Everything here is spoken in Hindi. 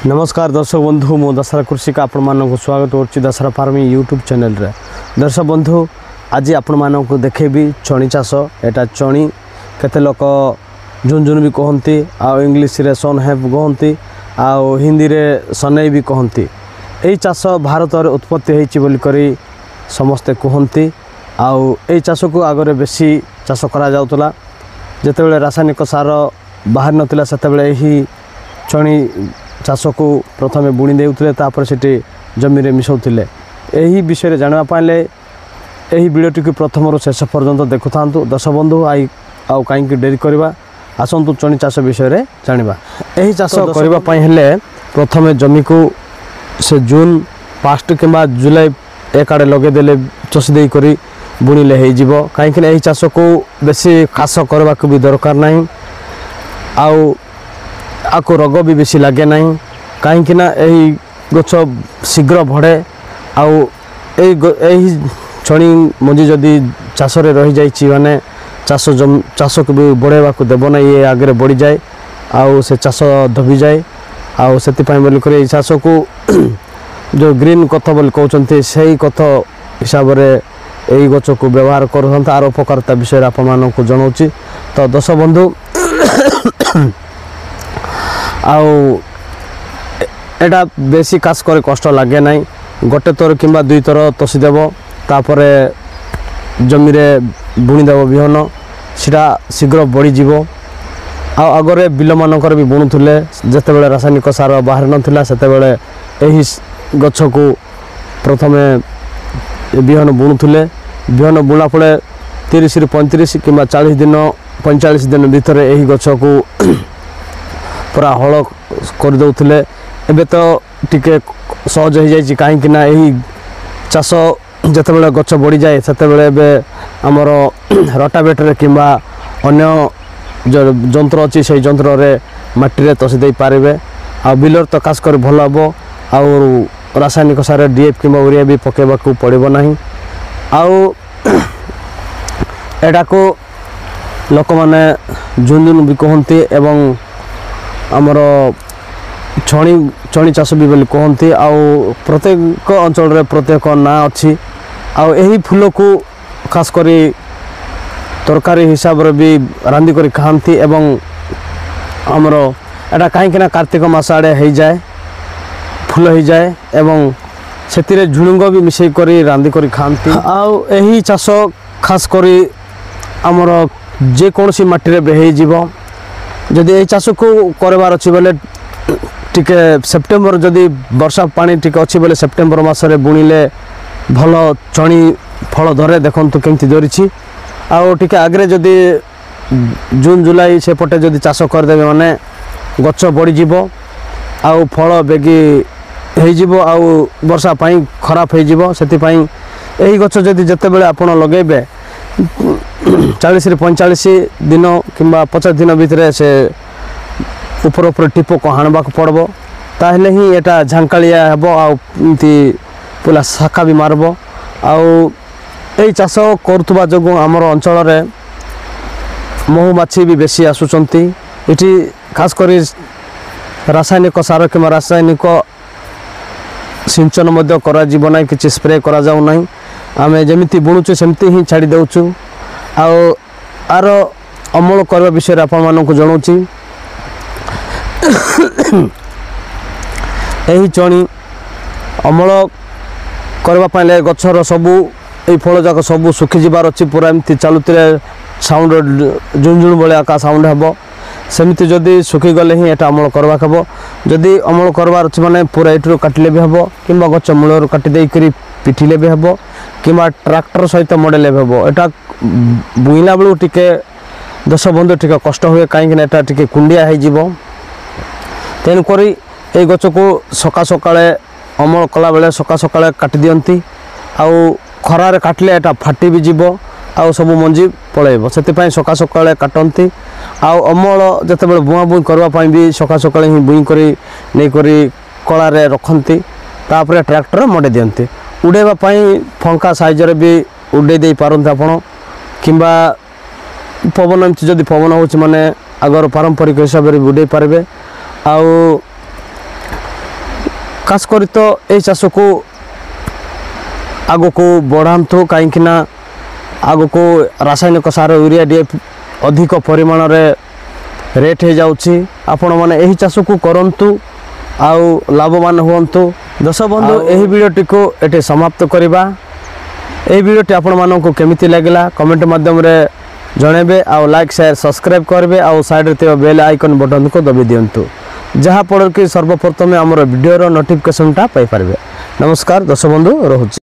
नमस्कार दर्शक बंधु मो दशहरा कृषि का आपण मानक स्वागत करुच्ची दशहरा फार्मिंग यूट्यूब चैनल रे। दर्शक बंधु आज आपण मानक देखेबी चणी चाष। एटा चणी केते लोक झुनझुन भी कहती, आ इंग्लिश रे सन हेप कहती, आ हिंदी रे सनई भी कहती। एई चाष भारत रे उत्पत्ति होईची बोली करी समस्ते कहती। आउ एई चाष को आगरे बेसी चाष करा जाउतला। जेतेबेले रासायनिक सार बाहर नथिला सेतेबेले एही चणी चाष को प्रथमे बुणी देउथिले, तापर सेठी जमी रे मिसौथिले। एही विषय जानवा पाइले एही वीडियोटी को प्रथम रु शेष पर्यंत देखुथांतु। दर्शक बंधु आई आउ काईकि डेरी करबा, आसंतु चणी चाष विषय रे जानिबा। एही चाष करबा पई हेले प्रथमे जमी को से जून 5 किंबा जुलाई 1 आड़े लगे देले चसी देई करी बुणीले हेई जिवो। काईकि एही चाष को बेसी खास करबा को भी दरकार नाही, आउ आको रोग भी बेसी लगे ना। कहीं यही गछ शीघ्र बढ़े। आउ छणी मंजी जदि चाष रही जाइए माने चाष को भी बढ़ेवा को देव ना, ये आगे बढ़ी जाए आउ से चाष दबी जाए। आउ से बोलिक चाष को जो ग्रीन कथ बोली कहते से कथ हिसाब से यही गछ को व्यवहार कर तार उपकारिता विषय आप जनाऊँगी। तो दर्शक बंधु आउ एटा बेसी खास कर कष्ट लगे ना। गोटे थर किंबा दुई थर तसी देव, तापर जमी रे बुणी देव बिहन, सीटा शीघ्र बढ़ीजिव। आगरे बिल मानकर भी बुणुले जितेबाला रासायनिक सार बाहर नाला सेतेबेले एही गछ को प्रथमे बिहन बुणुले। बिहन बुणा पड़े 30 ରୁ 35 किंबा 40 दिन 45 दिन भितर एही गछ को पूरा हल कर दौले। एबे तो टिके सहज हो जाए कहीं यही चाष जितेबाला गछ बढ़ी जाए सेतेबेले एबे हमर रोटावेटर किंबा अन्य जो जंत्र अच्छी से जंत्र रे माटी रे तसी दे पारे। आ बिलर तो खास कर भल हम। आउ रासायनिक सार डीएफ किंबा यूरिया भी पकेबा को पड़िबो नाही। आउ एटा को लोक माने झुनझुन भी कहती एवं आमर छणी चाष भी बोली कहती। आउ प्रत्येक अंचल रे प्रत्येक ना अच्छी। आउ एही फूल को खास करी तरकारी हिसाब रे भी रांधि करी खाती। एवं आमर एटा कहीं कार्तिक मास आड़े हो जाए फूल हो जाए एवं से झुणुंग भी मिसई करी रांधि करी खाती। आउ एही चाष खास करी आमर जेकोसी माटी रे बेहई जीव। जदि यही चाष को करबार अच्छी बोले टिके सेप्टेम्बर जदि वर्षा पानी टिके अच्छी बोले सेप्टेम्बर मासरे बुणीले भल चणी फल धरे। देखंतु केमती धरिछि। आउ टिके आगरे जदि जून जुलाई से पटे जदि चाष करदेबे माने गछ बढ़ी जीव। आउ फल बेगी हेई जीव। आउ वर्षा पाई खराब हेई जीव। सेति पाई एही गछ जदि जतेबेले आपण लगेबे 40 ରୁ 45 दिन किंबा 50 दिन भितर से ऊपर ऊपर टिप को हाणबा पड़ब। ताहले ही एटा झांकालिया हेबो। आउ पूरा शाखा भी मारब। आउ एई चाष करथुबा जगु हमर अंचल रे महुमाछी भी बेसी आसुचंती। इठी खास करी रासायनिक सार किंबा रासायनिक सिंचन मध्य करा जीव नाही, किछि स्प्रे करा जाउ नाही। आमे जेमिति बुणुचु सेमति ही छाड़ी देउचु। आउ आर अमल करबा विषय आपण मानकु जणाउची। एही चणी अमल करबा पाइले गछर सबु एई फल जाक सबु सुखी जिबार अछि। पूरा एमति चालुतिले साउंड झुनझुन बळे आका साउंड हेबो। सेमति जदि सुखी गले ही एटा अमल करबा खबो। जदि अमल करबार अछि माने पूरा एटरो काटिले भी हेबो, किंबा गछ मूलर काटि देई करी पिठिले भी हेबो, किंबा ट्रैक्टर सहित मडेले भी हेबो। एटा बुइला बेलू टिके 10 बंद टिके कष्ट हुए कहीं एटा टिके कुंडिया हो जीव। तेणुक ये गछ को सका सकाळे अमल कला बेले सका सकाळे काटि दियंती। आउ खरारे काटले एटा फाटी भी जीव। आउ सब मंजी पळेइबो। सेति सका सकाळे काटंती। आउ अमल जतेबेले बुआ बुई करबा पई भी सका सकाळे ही बुई करी नै करी कलारे रखंती। तापरे ट्रैक्टर मडे दियंती। उड़ेबा पई फंका साइज रे भी उड़े दे पारंती आपण, किंबा पवन एमती जदि पवन होछि माने आगर पारंपरिक हिसाब रे उड़े पारबे। आउ खास कर तो ये चाष को आग को बढ़ातु कहीं आग को रासायनिक सार यूरिया डीएपी अधिक परिमाण रे रेट हो जाउछि आपण माने एही चाष को करंतु आउ लाभवान हुंतु। दर्शक बंधु एही वीडियोटी को एटे समाप्त करिबा। एही वीडियोटी आपण माननको केमिति लागला कमेंट माध्यम रे जणेबे आउ लाइक शेयर सब्सक्राइब करबे आउ साइड रे ते बेल आइकन बटन को दबी दियंतु जहाँ फल कि सर्वप्रथमे आमर वीडियो नोटिफिकेशन टा पाई पारबे। नमस्कार दर्शक बंधु रहुछि।